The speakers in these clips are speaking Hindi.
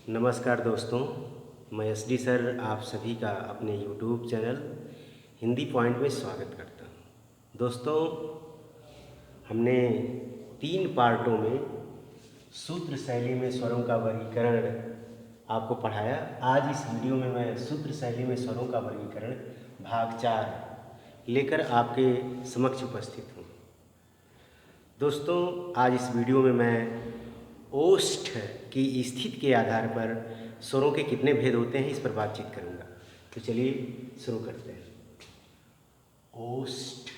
नमस्कार दोस्तों, मैं एसडी सर आप सभी का अपने यूट्यूब चैनल हिंदी पॉइंट में स्वागत करता हूं। दोस्तों, हमने 3 पार्टों में सूत्र शैली में स्वरों का वर्गीकरण आपको पढ़ाया। आज इस वीडियो में मैं सूत्र शैली में स्वरों का वर्गीकरण भाग 4 लेकर आपके समक्ष उपस्थित हूँ। दोस्तों, आज इस वीडियो में मैं ओष्ठ की स्थिति के आधार पर स्वरों के कितने भेद होते हैं इस पर बातचीत करूंगा। तो चलिए शुरू करते हैं। ओष्ठ की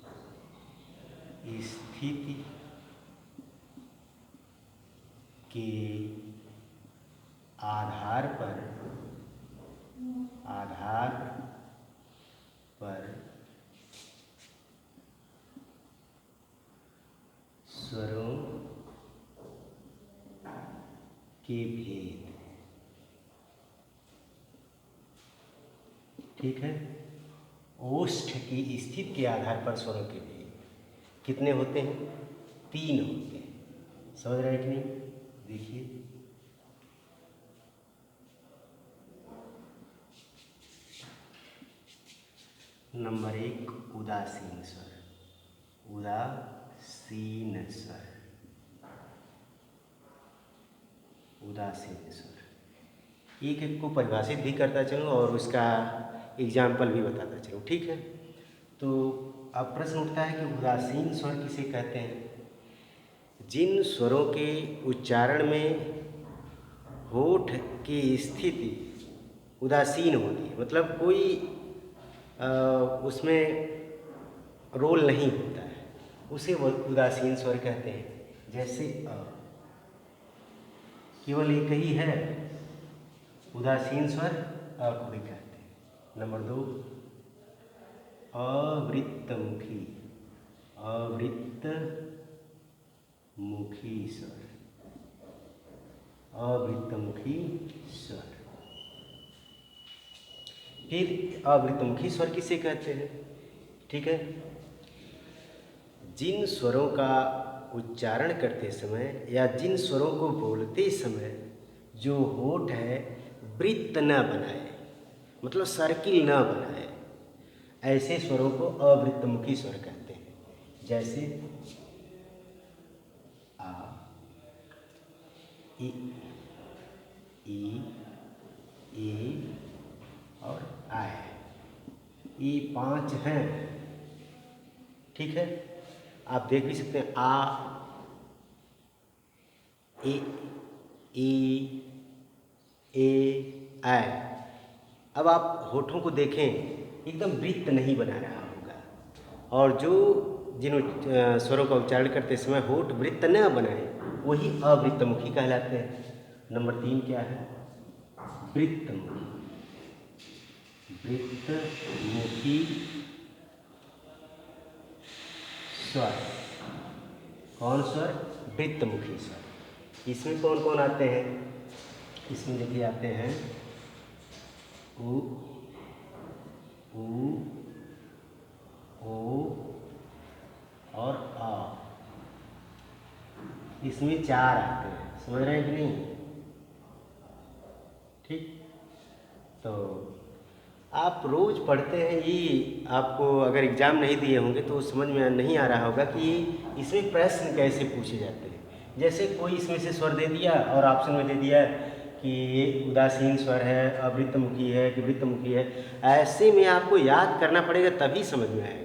स्थिति के आधार पर स्वरों के भेद। ठीक है, ओष्ठ की स्थिति के आधार पर स्वरों के भेद कितने होते हैं? 3 होते हैं। समझ रहे हैं कि नहीं? देखिए, नंबर 1 उदासीन स्वर। एक एक को परिभाषित भी करता चलूँ और उसका एग्जाम्पल भी बताता चलूँ। ठीक है, तो अब प्रश्न उठता है कि उदासीन स्वर किसे कहते हैं? जिन स्वरों के उच्चारण में होठ की स्थिति उदासीन होती है, मतलब कोई उसमें रोल नहीं होता है, उसे वो उदासीन स्वर कहते हैं। जैसे केवल एक ही है उदासीन स्वर, अ को भी कहते हैं। नंबर 2 अवृत्तमुखी स्वर। फिर अवृत्तमुखी स्वर किसे कहते हैं? ठीक है, जिन स्वरों का उच्चारण करते समय या जिन स्वरों को बोलते समय जो होठ है वृत्त न बनाए, मतलब सर्किल न बनाए, ऐसे स्वरों को अवृत्तमुखी स्वर कहते हैं। जैसे आ, ई, और आय, ये 5 हैं। ठीक है, आप देख भी सकते हैं आ, ए, आय। अब आप होठों को देखें, एकदम वृत्त नहीं बना रहा होगा, और जो जिन स्वरों का उच्चारण करते समय होठ वृत्त न बनाए वही अवृत्तमुखी कहलाते हैं। नंबर 3 क्या है? वृत्तमुखी स्वर। कौन स्वर? वृत्तमुखी स्वर। इसमें कौन कौन आते हैं? इसमें देखिए आते हैं उ, ओ और आ। इसमें 4 आते हैं। समझ रहे हैं कि नहीं? ठीक, तो आप रोज़ पढ़ते हैं, ये आपको अगर एग्ज़ाम नहीं दिए होंगे तो समझ में नहीं आ रहा होगा कि इसमें प्रश्न कैसे पूछे जाते हैं। जैसे कोई इसमें से स्वर दे दिया और ऑप्शन में दे दिया कि ये उदासीन स्वर है, अवृत्तमुखी है कि वृत्तमुखी है। ऐसे में आपको याद करना पड़ेगा, तभी समझ में आएगा।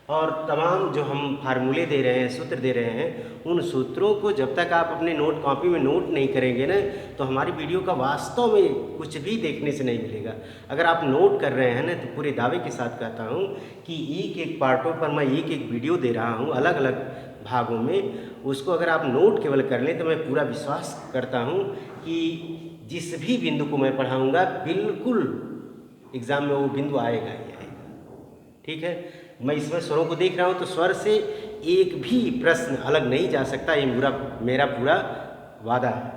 और तमाम जो हम फार्मूले दे रहे हैं, सूत्र दे रहे हैं, उन सूत्रों को जब तक आप अपने नोट कॉपी में नोट नहीं करेंगे ना, तो हमारी वीडियो का वास्तव में कुछ भी देखने से नहीं मिलेगा। अगर आप नोट कर रहे हैं ना, तो पूरे दावे के साथ कहता हूँ कि एक एक पार्टों पर मैं एक एक वीडियो दे रहा हूँ अलग अलग भागों में। उसको अगर आप नोट केवल कर लें तो मैं पूरा विश्वास करता हूँ कि जिस भी बिंदु को मैं पढ़ाऊँगा बिल्कुल एग्ज़ाम में वो बिंदु आएगा ही आएगा। ठीक है, मैं इसमें स्वरों को देख रहा हूँ तो स्वर से एक भी प्रश्न अलग नहीं जा सकता, ये मेरा पूरा वादा है।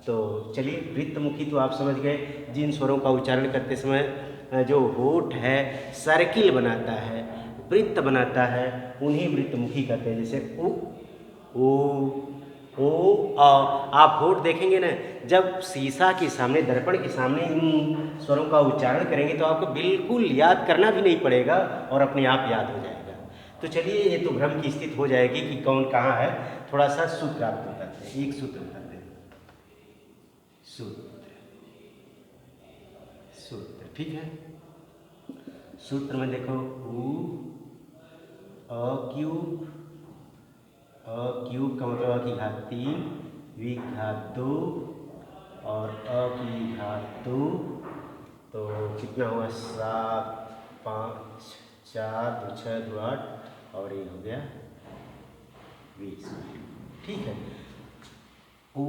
तो चलिए, वृत्तमुखी तो आप समझ गए, जिन स्वरों का उच्चारण करते समय जो होठ है सर्किल बनाता है, वृत्त बनाता है, उन्हीं वृत्तमुखी कहते हैं। जैसे उ, ओ आ। आप होठ देखेंगे ना, जब शीशा के सामने, दर्पण के सामने इन स्वरों का उच्चारण करेंगे तो आपको बिल्कुल याद करना भी नहीं पड़ेगा और अपने आप याद हो जाएगा। तो चलिए, ये तो भ्रम की स्थिति हो जाएगी कि कौन कहाँ है। थोड़ा सा सूत्र आपको बताते हैं, एक सूत्र बताते हैं। सूत्र सूत्र ठीक है। सूत्र में देखो, उ अ क्यूब, अ क्यूब का मतलब अ की घात 3, वी की घात 2 और अ की घात 2, तो कितना हुआ 7, 5, 4, 2, 6, 2, 8 और ये हो गया 20। ठीक है। Uh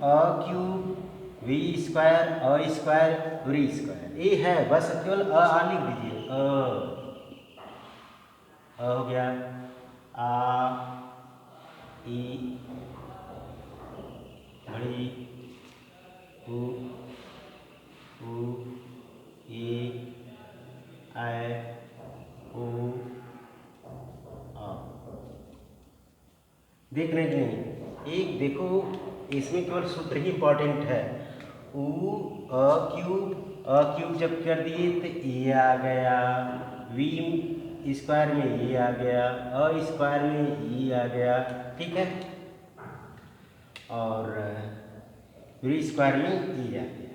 a cube v square a square v square, ये है, बस केवल अ लिख दीजिए। हो गया आ ई घड़ी उ ए ऐ ओ आ। देख रहे कि नहीं? एक देखो, इसमें केवल सूत्र ही इंपॉर्टेंट है। उ अ क्यूब जब कर दिए तो ए आ गया, वी स्क्वायर में ए आ गया, अ स्क्वायर में ई आ गया, ठीक है, और वी स्क्वायर में ई आ गया।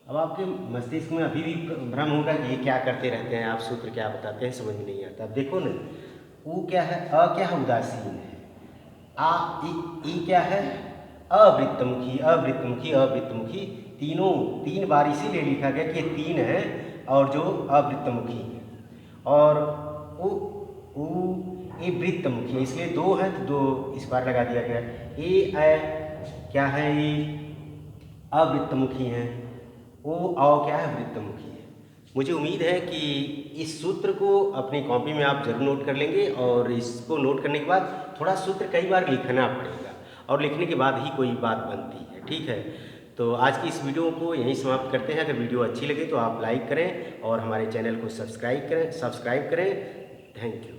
अब आपके मस्तिष्क में अभी भी भ्रम होगा कि ये क्या करते रहते हैं, आप सूत्र क्या बताते हैं, समझ में नहीं आता। अब देखो ना, उ क्या है, अ क्या है, उदासीन है। आ ई क्या है, अवृत्तमुखी, अवृत्तमुखी, अवृत्तमुखी, तीनों 3 बार इसीलिए लिखा गया कि ये 3 है और जो अवृत्तमुखी है। और उ ये वृत्तमुखी है, इसलिए 2 है तो 2 इस बार लगा दिया गया। ए क्या है, ये अवृत्तमुखी है। ओ औ क्या है, वृत्तमुखी है। मुझे उम्मीद है कि इस सूत्र को अपनी कॉपी में आप जरूर नोट कर लेंगे और इसको नोट करने के बाद थोड़ा सूत्र कई बार लिखना पड़ेगा और लिखने के बाद ही कोई बात बनती है, ठीक है। तो आज की इस वीडियो को यहीं समाप्त करते हैं। अगर वीडियो अच्छी लगे तो आप लाइक करें और हमारे चैनल को सब्सक्राइब करें। Thank you.